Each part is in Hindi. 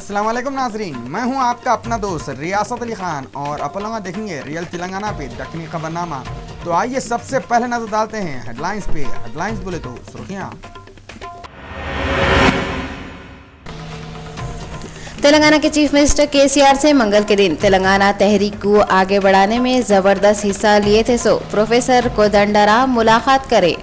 अस्सलाम वालेकुम नाजरीन, मैं हूं आपका अपना दोस्त रियासत अली खान और अपन लोग देखेंगे रियल तेलंगाना पे दक्षिणी खबरनामा। तो आइए सबसे पहले नजर डालते हैं हेडलाइंस पे। हेडलाइंस बोले तो सुर्खियां। तेलंगाना के चीफ मिनिस्टर केसीआर से मंगल के दिन तेलंगाना तहरीक को आगे बढ़ाने में जबरदस्त हिस्सा लिए थे प्रोफेसर कोदंडराम मुलाकात करे।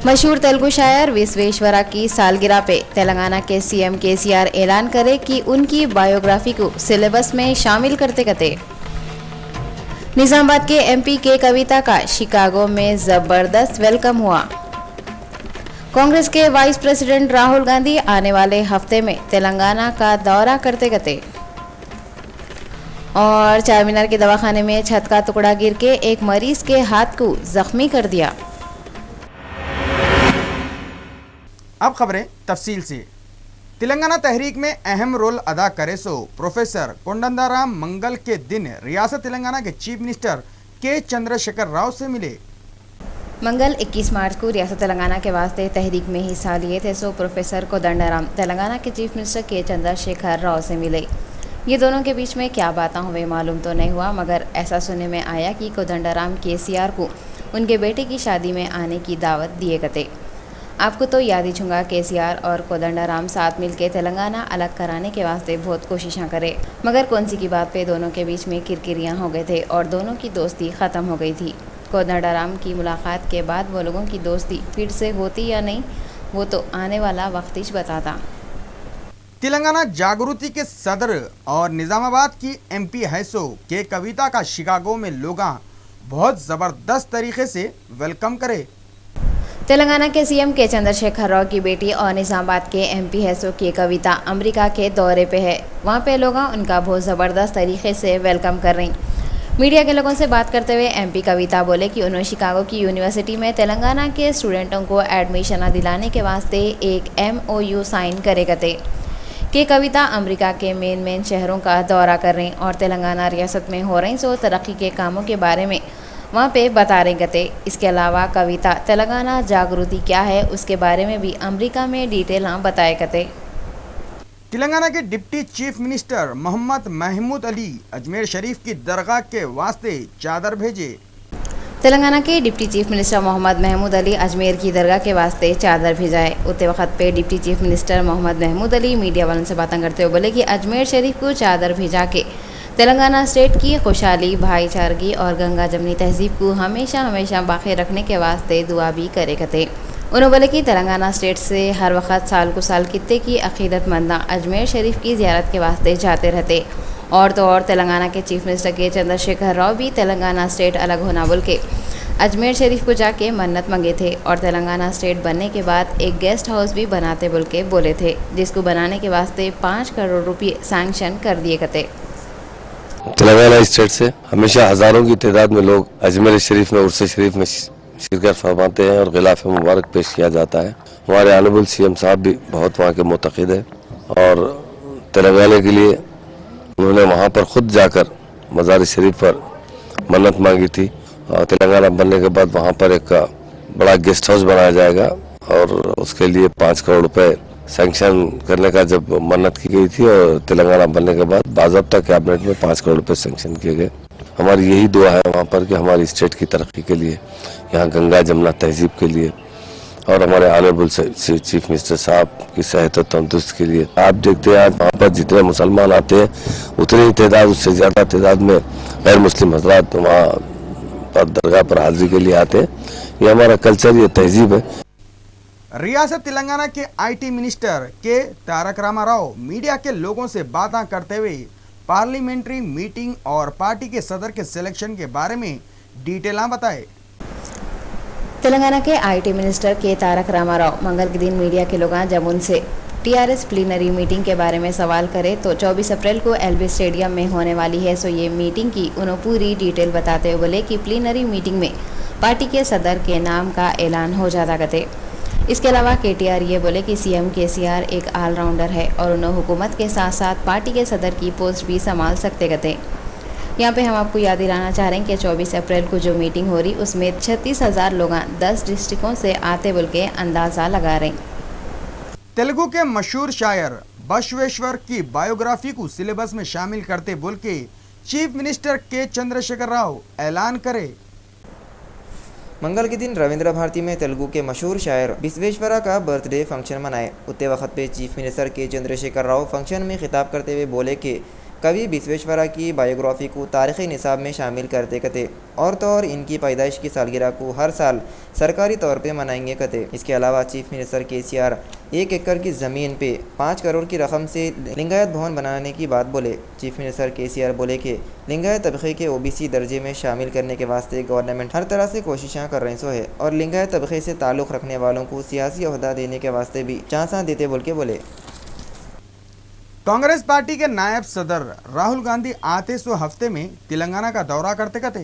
मशहूर तेलुगु शायर विश्वेश्वरा की सालगिरह पे तेलंगाना के सीएम केसीआर ऐलान करे कि उनकी बायोग्राफी को सिलेबस में शामिल करते निजामाबाद के एमपी के कविता का शिकागो में जबरदस्त वेलकम हुआ। कांग्रेस के वाइस प्रेसिडेंट राहुल गांधी आने वाले हफ्ते में तेलंगाना का दौरा करते और चारमीनार के दवाखाने में छत का टुकड़ा गिर के एक मरीज के हाथ को जख्मी कर दिया। अब खबरें तफसील से। तेलंगाना तहरीक में अहम रोल अदा करे प्रोफेसर कोदंडराम मंगल के दिन रियासत तेलंगाना के चीफ मिनिस्टर के चंद्रशेखर राव से मिले। मंगल 21 मार्च को रियासत तेलंगाना के वास्ते तहरीक में हिस्सा लिए थे प्रोफेसर कोदंडराम तेलंगाना के चीफ मिनिस्टर के चंद्रशेखर राव से मिले। ये दोनों के बीच में क्या बातें हुई मालूम तो नहीं हुआ, मगर ऐसा सुनने में आया कि कोदंडराम केसीआर को उनके बेटे की शादी में आने की दावत दिए गए। आपको तो याद ही छूंगा, केसीआर और कोदंडराम साथ मिलकर तेलंगाना अलग कराने के वास्ते बहुत कोशिशें करे, मगर कौन सी की बात पे दोनों के बीच में किरकिरियां हो गए थे और दोनों की दोस्ती ख़त्म हो गई थी। कोदंडराम की मुलाकात के बाद वो लोगों की दोस्ती फिर से होती या नहीं, वो तो आने वाला वक्त ही बताता। तेलंगाना जागृति के सदर और निजामाबाद की एमपी हैसो के कविता का शिकागो में लोग बहुत ज़बरदस्त तरीके से वेलकम करे। तेलंगाना के सीएम के चंद्रशेखर राव की बेटी और निजामाबाद के एमपी हैसो की कविता अमेरिका के दौरे पे है। वहाँ पे लोग उनका बहुत ज़बरदस्त तरीके से वेलकम कर रही। मीडिया के लोगों से बात करते हुए एमपी कविता बोले कि उन्होंने शिकागो की यूनिवर्सिटी में तेलंगाना के स्टूडेंटों को एडमिशन दिलाने के वास्ते एक MOU साइन करे गए कि कविता अमेरिका के मेन शहरों का दौरा कर रही और तेलंगाना रियासत में हो रही तरक्की के कामों के बारे में वहाँ पे बता रहे गए। इसके अलावा कविता तेलंगाना जागृति क्या है उसके बारे में भी अमेरिका में डिटेल बताए गए। तेलंगाना के deputy chief minister Mohammad Mahmood Ali Ajmer Sharif की दरगाह के वास्ते चादर भेजे। तेलंगाना के deputy chief minister Mohammad Mahmood Ali Ajmer की दरगाह के वास्ते चादर भेजाए। उतने वक्त पे deputy chief minister Mohammad Mahmood Ali media वालों से बातें करते हुए बोले कि अजमेर शरीफ को चादर भेजा के तेलंगाना स्टेट की खुशहाली, भाईचारगी और गंगा जमनी तहजीब को हमेशा बाकी रखने के वास्ते दुआ भी करे गए। उन्होंने बोले कि तेलंगाना स्टेट से हर वक्त साल को साल कितने की अकीदतमंदा अजमेर शरीफ की ज़ियारत के वास्ते जाते रहते और तो और तेलंगाना के चीफ मिनिस्टर के चंद्रशेखर राव भी तेलंगाना स्टेट अलग होना बोल के अजमेर शरीफ को जाके मन्नत मांगे थे और तेलंगाना स्टेट बनने के बाद एक गेस्ट हाउस भी बनाते बोल के बोले थे, जिसको बनाने के वास्ते 5 करोड़ रुपये सैंक्शन कर दिए गए। तेलंगाना स्टेट से हमेशा हजारों की तादाद में लोग अजमेर शरीफ में उर्स शरीफ में शिरकत फरमाते हैं और गिलाफ मुबारक पेश किया जाता है। हमारे ऑनरेबल सीएम साहब भी बहुत वहाँ के मुतक़िद है और तेलंगाना के लिए उन्होंने वहाँ पर खुद जाकर मज़ार शरीफ पर मन्नत मांगी थी और तेलंगाना बनने के बाद वहाँ पर एक बड़ा गेस्ट हाउस बनाया जाएगा और उसके लिए 5 करोड़ रुपए सैंक्शन करने का जब मन्नत की गई थी और तेलंगाना बनने के बाद बाज़ाब्ता कैबिनेट में 5 करोड़ रुपए सैंक्शन किए गए। हमारी यही दुआ है वहाँ पर कि हमारी स्टेट की तरक्की के लिए, यहाँ गंगा जमुना तहजीब के लिए और हमारे ऑनरेबल चीफ मिनिस्टर साहब की सेहत और तंदुरुस्त के लिए। आप देखते हैं आज वहाँ पर जितने मुसलमान आते हैं उतनी ही तादाद, उससे ज़्यादा तादाद में गैर मुस्लिम हजरात वहाँ पर दरगाह पर हाजिरी के लिए आते हैं। ये हमारा कल्चर, ये तहजीब है। रियासत तेलंगाना के आईटी मिनिस्टर के तारक रामाराव मीडिया के लोगों से बातें करते हुए पार्लियामेंट्री मीटिंग और पार्टी के सदर के सिलेक्शन के बारे में डिटेल बताए। तेलंगाना के आईटी मिनिस्टर के तारक रामाराव मंगल के दिन मीडिया के लोग जब उनसे टीआरएस प्लीनरी मीटिंग के बारे में सवाल करे तो 24 अप्रैल को एलबी स्टेडियम में होने वाली है। ये मीटिंग की उन्होंने पूरी डिटेल बताते हुए बोले कि प्लीनरी मीटिंग में पार्टी के सदर के नाम का ऐलान हो जाता गए। इसके अलावा केटीआर ये बोले कि सीएम केसीआर एक ऑलराउंडर है और उन्होंने हुकूमत के साथ साथ पार्टी के सदर की पोस्ट भी संभाल सकते गए। यहाँ पे हम आपको याद दिलाना चाह रहे हैं कि 24 अप्रैल को जो मीटिंग हो रही उसमें 36,000 लोग 10 डिस्ट्रिक्टों से आते बोल के अंदाज़ा लगा रहे हैं। तेलुगु के मशहूर शायर बसवेश्वर की बायोग्राफी को सिलेबस में शामिल करते बोल के चीफ मिनिस्टर के चंद्रशेखर राव ऐलान करे। मंगल के दिन रविंद्र भारती में तेलुगु के मशहूर शायर विश्वेश्वरा का बर्थडे फंक्शन मनाए। उतने वक्त पे चीफ मिनिस्टर के चंद्रशेखर राव फंक्शन में खिताब करते हुए बोले कि कवि विश्वेश्वरा की बायोग्राफी को तारीख़ी निसाब में शामिल करते कते और तो और इनकी पैदाइश की सालगिरह को हर साल सरकारी तौर पे मनाएंगे कते। इसके अलावा चीफ मिनिस्टर केसीआर 1 एकड़ की ज़मीन पे 5 करोड़ की रकम से लिंगायत भवन बनाने की बात बोले। चीफ मिनिस्टर केसीआर बोले कि लिंगायत तबके के ओबीसी दर्जे में शामिल करने के वास्ते गवर्नमेंट हर तरह से कोशिशें कर रही सो है और लिंगायत तबके से ताल्लुक़ रखने वालों को सियासी ओहदा देने के वास्ते भी चांसा देते बोल के बोले। कांग्रेस पार्टी के नायब सदर राहुल गांधी आते सो हफ्ते में तेलंगाना का दौरा करते कते।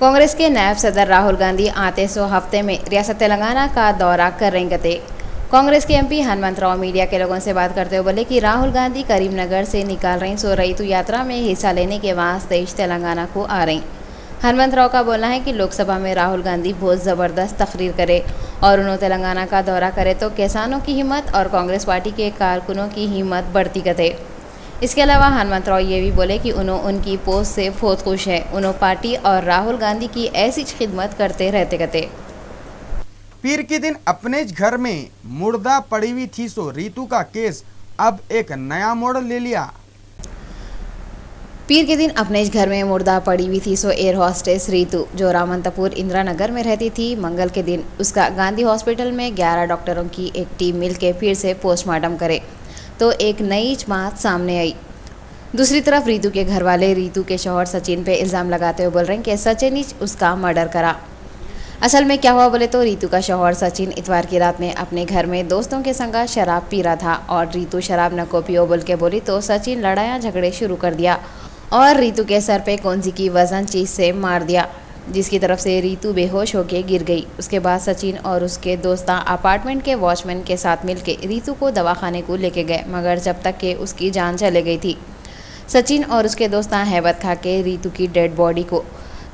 कांग्रेस के नायब सदर राहुल गांधी आते सो हफ्ते में रियासत तेलंगाना का दौरा कर रहे कते। कांग्रेस के एमपी हनुमंतराव मीडिया के लोगों से बात करते हुए बोले कि राहुल गांधी करीमनगर से निकाल रही सो रईतु यात्रा में हिस्सा लेने के वास्ते तेलंगाना को आ रही। हनुमंतराव का बोलना है कि लोकसभा में राहुल गांधी बहुत ज़बरदस्त तकरीर करे और उन्होंने तेलंगाना का दौरा करे तो किसानों की हिम्मत और कांग्रेस पार्टी के कारकुनों की हिम्मत बढ़ती कते। इसके अलावा हनुमंतराव ये भी बोले कि उन्होंने उनकी पोस्ट से बहुत खुश है। उन्होंने पार्टी और राहुल गांधी की ऐसी खिदमत करते रहते कते। पीर के दिन अपने घर में मुर्दा पड़ी हुई थी सो रीतू का केस अब एक नया मोड़ ले लिया। पीर के दिन अपने घर में मुर्दा पड़ी हुई थी सो एयर हॉस्टेस रीतू जो रामंतपुर इंदिरा नगर में रहती थी। मंगल के दिन उसका गांधी हॉस्पिटल में 11 डॉक्टरों की एक टीम मिलकर फिर से पोस्टमार्टम करे तो एक नई बात सामने आई। दूसरी तरफ रीतू के घर वाले रीतू के शौहर सचिन पे इल्ज़ाम लगाते हुए बोल रहे हैं कि सचिन ही उसका मर्डर करा। असल में क्या हुआ बोले तो रीतू का शौहर सचिन इतवार की रात में अपने घर में दोस्तों के संग शराब पी रहा था और रीतू शराब न को पियो बोल के बोली तो सचिन लड़ाया झगड़े शुरू कर दिया और रीतू के सर पे कौन सी की वजन चीज़ से मार दिया जिसकी तरफ से रीतू बेहोश होकर गिर गई। उसके बाद सचिन और उसके दोस्त अपार्टमेंट के वॉचमैन के साथ मिलकर रीतू को दवाखाने को लेके गए मगर जब तक कि उसकी जान चले गई थी। सचिन और उसके दोस्त हैबत खा के रीतू की डेड बॉडी को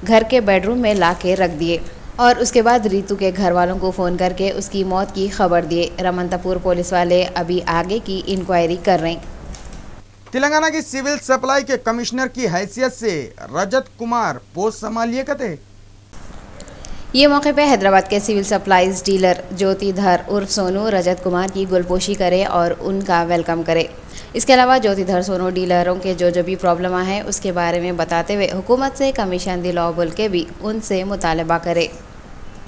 घर के बेडरूम में ला के रख दिए और उसके बाद रीतू के घर वालों को फ़ोन करके उसकी मौत की खबर दिए। रामंतपुर पुलिस वाले अभी आगे की इंक्वायरी कर रहे हैं। तेलंगाना की सिविल सप्लाई के कमिश्नर की हैसियत से रजत कुमार पोस्ट संभालिए कते। ये मौके पे हैदराबाद के सिविल सप्लाईज डीलर ज्योतिधर उर्फ सोनू रजत कुमार की गुलपोशी करे और उनका वेलकम करे। इसके अलावा ज्योतिधर सोनू डीलरों के जो भी प्रॉब्लम है उसके बारे में बताते हुए हुकूमत से कमीशन दिलाओ बोल के भी उनसे मुतालबा करे।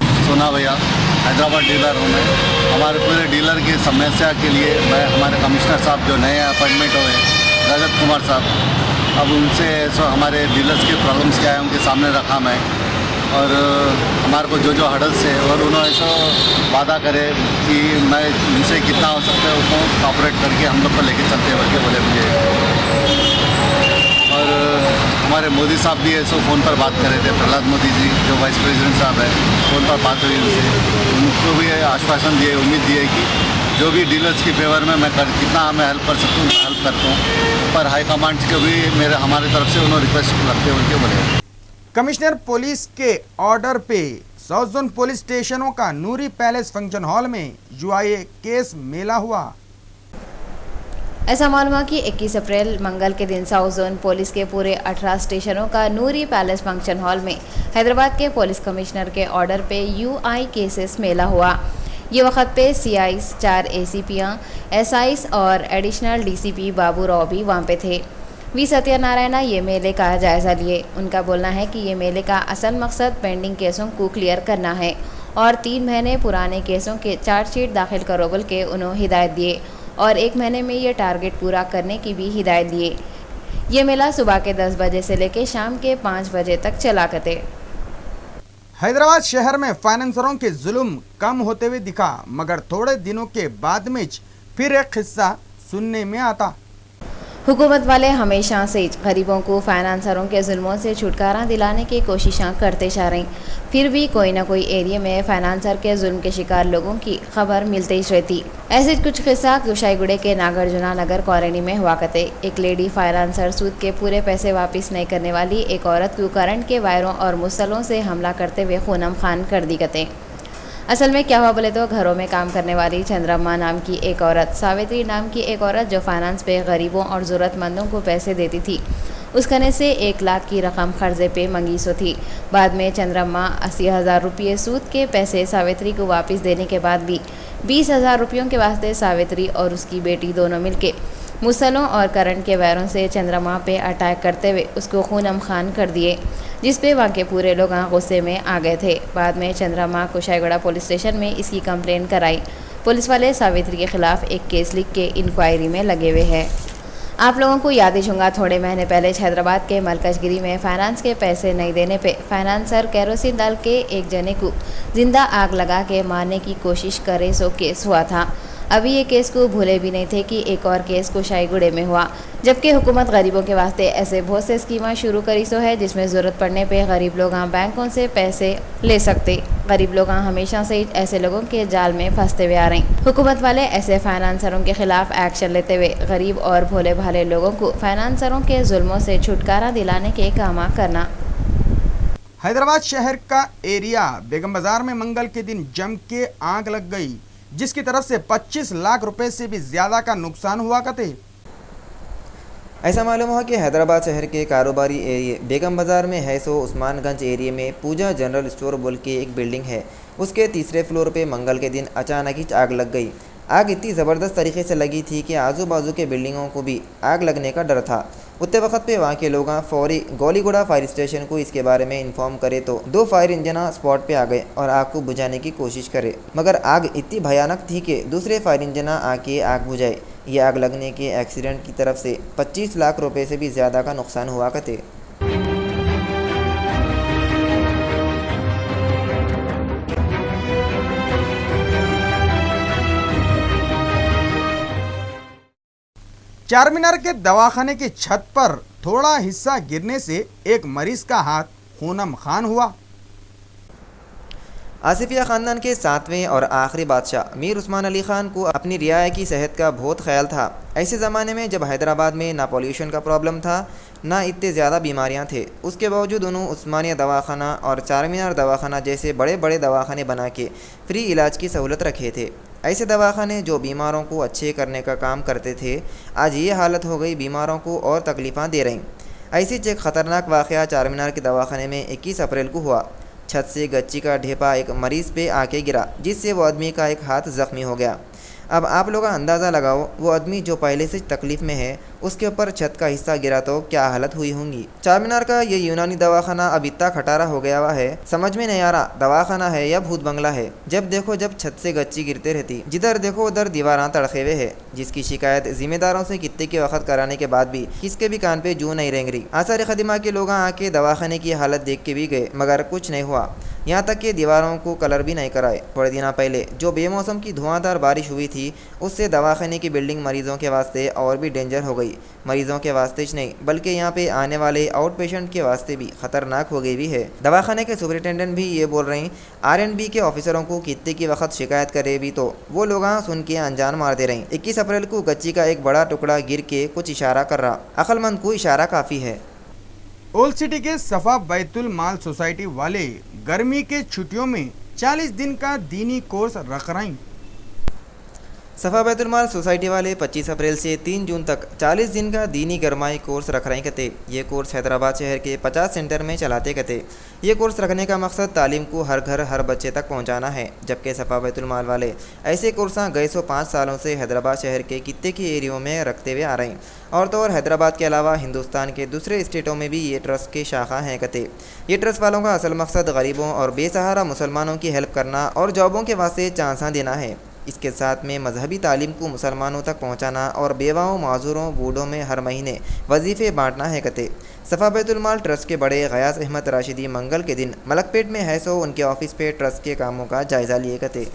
सोना भैया हैदराबाद डीलर हूँ मैं। हमारे पूरे डीलर की समस्या के लिए मैं हमारे कमिश्नर साहब जो नए अपॉइंटमेंट हुए रजत कुमार साहब अब उनसे हमारे डीलर्स के प्रॉब्लम्स क्या है उनके सामने रखा मैं और हमारे को जो हडल्स है और उन्होंने ऐसा वादा करे कि मैं उनसे कितना हो सकता है उसको कॉपरेट करके हम लोग को लेके चलते हैं बोले मुझे। और हमारे मोदी साहब भी ऐसे फ़ोन पर बात कर रहे थे, प्रहलाद मोदी जी जो वाइस प्रेसिडेंट साहब है फ़ोन पर बात हुई उनसे, उनको भी आश्वासन दिए, उम्मीद दिए कि जो भी डीलर्स की फेवर में मैं कितना मैं हेल्प कर सकता हूँ हेल्प करता हूँ। पर हाई कमांड को भी हमारी तरफ से उन्होंने रिक्वेस्ट रखते हुए उनके बोले। कमिश्नर पुलिस के ऑर्डर पे साउथ जोन पुलिस स्टेशनों का नूरी पैलेस फंक्शन हॉल में जुआए केस मेला हुआ। ऐसा मालूम हुआ कि 21 अप्रैल मंगल के दिन साउथ जोन पुलिस के पूरे 18 स्टेशनों का नूरी पैलेस फंक्शन हॉल में हैदराबाद के पुलिस कमिश्नर के ऑर्डर पे यूआई केसेस मेला हुआ। ये वक्त पे सीआईस 4 एसीपियां, एसआईस और एडिशनल डीसीपी बाबू राव भी वहाँ पे थे। वी सत्यनारायण ये मेले का जायज़ा लिए। उनका बोलना है कि ये मेले का असल मकसद पेंडिंग केसों को क्लियर करना है और 3 महीने पुराने केसों के चार्जशीट दाखिल करो बोल के उन्होंने हिदायत दिए और 1 महीने में ये टारगेट पूरा करने की भी हिदायत दिए। ये मेला सुबह के 10 बजे से लेकर शाम के 5 बजे तक चला करते। हैदराबाद शहर में फाइनेंसरों के जुल्म कम होते हुए दिखा मगर थोड़े दिनों के बाद में फिर एक किस्सा सुनने में आता। हुकूमत वाले हमेशा से गरीबों को फाइनेंसरों के जुल्मों से छुटकारा दिलाने की कोशिशें करते जा रही, फिर भी कोई ना कोई एरिया में फाइनेंसर के जुल्म के शिकार लोगों की खबर मिलती ही रहती। ऐसे कुछ किस्सा कुशाईगुड़े के नागार्जुना नगर कॉलोनी में हुआ करते। एक लेडी फाइनेंसर सूद के पूरे पैसे वापस नहीं करने वाली एक औरत को करंट के वायरों और मुसलों से हमला करते हुए खूनम खान कर दी करते। असल में क्या हुआ बोले तो घरों में काम करने वाली चंद्रम्मा नाम की एक औरत, सावित्री नाम की एक औरत जो फाइनेंस पे गरीबों और ज़रूरतमंदों को पैसे देती थी, उस खाने से 1 लाख की रकम कर्जे पे मंगी सो थी। बाद में चंद्रम्मा 80,000 रुपये सूद के पैसे सावित्री को वापस देने के बाद भी 20,000 रुपयों के वास्ते सावित्री और उसकी बेटी दोनों मिलके मुसलों और करंट के वायरों से चंद्रमा पे अटैक करते हुए उसको खूनम खान कर दिए, जिस पे वहाँ के पूरे लोग गुस्से में आ गए थे। बाद में चंद्रमा कुशाईगुड़ा पुलिस स्टेशन में इसकी कंप्लेंट कराई। पुलिस वाले सावित्री के खिलाफ एक केस लिख के इंक्वायरी में लगे हुए हैं। आप लोगों को याद ही होगा, थोड़े महीने पहले हैदराबाद के मलकजगिरी में फाइनेंस के पैसे नहीं देने पे फाइनेंसर केरोसिन डाल के एक जने को जिंदा आग लगा के मारने की कोशिश करे सो केस हुआ था। अभी ये केस को भूले भी नहीं थे कि एक और केस कुशाईगुड़े में हुआ, जबकि हुकूमत गरीबों के वास्ते ऐसे बहुत से स्कीमें शुरू करी सो है जिसमें ज़रूरत पड़ने पे गरीब लोग बैंकों से पैसे ले सकते। गरीब लोग हमेशा से ऐसे लोगों के जाल में फंसते हुए आ रहे हैं। हुकूमत वाले ऐसे फाइनेंसरों के खिलाफ एक्शन लेते हुए गरीब और भोले भाले लोगों को फाइनेंसरों के जुल्मों से छुटकारा दिलाने के काम करना। हैदराबाद शहर का एरिया बेगम बाजार में मंगल के दिन जम के आग लग गई, जिसकी तरफ से 25 लाख रुपए से भी ज्यादा का नुकसान हुआ करते। ऐसा मालूम हुआ कि हैदराबाद शहर के कारोबारी एरिया बेगम बाज़ार में है सो उस्मानगंज एरिया में पूजा जनरल स्टोर बोल के एक बिल्डिंग है, उसके तीसरे फ्लोर पे मंगल के दिन अचानक ही आग लग गई। आग इतनी ज़बरदस्त तरीके से लगी थी कि आजू बाजू के बिल्डिंगों को भी आग लगने का डर था। उतने वक्त पे वहाँ के लोग फौरी गोलीगुड़ा फायर स्टेशन को इसके बारे में इन्फॉर्म करे तो 2 फायर इंजन स्पॉट पे आ गए और आग को बुझाने की कोशिश करे, मगर आग इतनी भयानक थी कि दूसरे फायर इंजन आके आग बुझाए। ये आग लगने के एक्सीडेंट की तरफ से 25 लाख रुपए से भी ज़्यादा का नुकसान हुआ करते। चारमीनार के दवाखाने की छत पर थोड़ा हिस्सा गिरने से एक मरीज का हाथ खूनम खान हुआ। आसिफिया ख़ानदान के 7वें और आखिरी बादशाह मीर उस्मान अली ख़ान को अपनी रियाया की सेहत का बहुत ख्याल था। ऐसे ज़माने में जब हैदराबाद में ना पॉल्यूशन का प्रॉब्लम था, ना इतने ज़्यादा बीमारियां थे, उसके बावजूद उन्होंने उस्मानिया दवाखाना और चारमीनार दवाखाना जैसे बड़े बड़े दवाखाने बना के फ्री इलाज की सहूलत रखे थे। ऐसे दवाखाने जो बीमारों को अच्छे करने का काम करते थे, आज ये हालत हो गई बीमारों को और तकलीफ़ां दे रही। ऐसी एक ख़तरनाक वाक़या चारमीनार के दवाखाने में 21 अप्रैल को हुआ। छत से गच्ची का ढेपा एक मरीज़ पे आके गिरा, जिससे वो आदमी का एक हाथ ज़ख्मी हो गया। अब आप लोग अंदाज़ा लगाओ, वो आदमी जो पहले से तकलीफ़ में है, उसके ऊपर छत का हिस्सा गिरा तो क्या हालत हुई होंगी। चारमीनार का ये यूनानी दवाखाना अब इतना खटारा हो गया हुआ है, समझ में नहीं आ रहा दवाखाना है या भूत बंगला है। जब देखो जब छत से गच्ची गिरते रहती, जिधर देखो उधर दीवारां तड़के हुए है, जिसकी शिकायत जिम्मेदारों से कितने के वक्त कराने के बाद भी किसके भी कान पे जू नहीं रेंग रही। आसारी खदीमा के लोग आके दवाखाने की हालत देख के भी गए, मगर कुछ नहीं हुआ। यहाँ तक कि दीवारों को कलर भी नहीं कराए। थोड़े दिन पहले जो बेमौसम की धुआंधार बारिश हुई थी, उससे दवाखाने की बिल्डिंग मरीजों के वास्ते और भी डेंजर हो गई। मरीजों के वास्ते ही नहीं, बल्कि यहाँ पे आने वाले आउट पेशेंट के वास्ते भी खतरनाक हो गई भी है। दवाखाने के सुपरिटेंडेंट भी ये बोल रहे हैं, R&B के ऑफिसरों को कितने की वक्त शिकायत करे भी तो वो लोग सुन के अनजान मार दे रहे हैं। 21 अप्रैल को गच्ची का एक बड़ा टुकड़ा गिर के कुछ इशारा कर रहा, अक्लमंद को इशारा काफ़ी है। ओल्ड सिटी के सफा बैतुल माल सोसाइटी वाले गर्मी के छुट्टियों में 40 दिन का दीनी कोर्स रख रहे हैं। सफ़ा बैतुलमाल सोसाइटी वाले 25 अप्रैल से 3 जून तक 40 दिन का दीनी गरमाई कोर्स रख रहे कते। ये कोर्स हैदराबाद शहर के 50 सेंटर में चलाते कते। ये कोर्स रखने का मकसद तालीम को हर घर हर बच्चे तक पहुंचाना है, जबकि सफ़ा बैतुलमाल वाले ऐसे कोर्स गए 105 सालों से हैदराबाद शहर के कित्ते के एरियो में रखते हुए आ रहे हैं। और तो और हैदराबाद के अलावा हिंदुस्तान के दूसरे स्टेटों में भी ये ट्रस्ट के शाखा हैं कते। ये ट्रस्ट वालों का असल मकसद गरीबों और बेसहारा मुसलमानों की हेल्प करना और जॉबों के वास्ते चांसा देना है। इसके साथ में मजहबी तालीम को मुसलमानों तक पहुंचाना और बेवाओं, माजूरों, बूढ़ों में हर महीने वजीफ़े बांटना है कते। सफ़ा बैतुलमाल ट्रस्ट के बड़े गयास अहमद राशिदी मंगल के दिन मलकपेट में है सो उनके ऑफिस पे ट्रस्ट के कामों का जायज़ा लिए कते।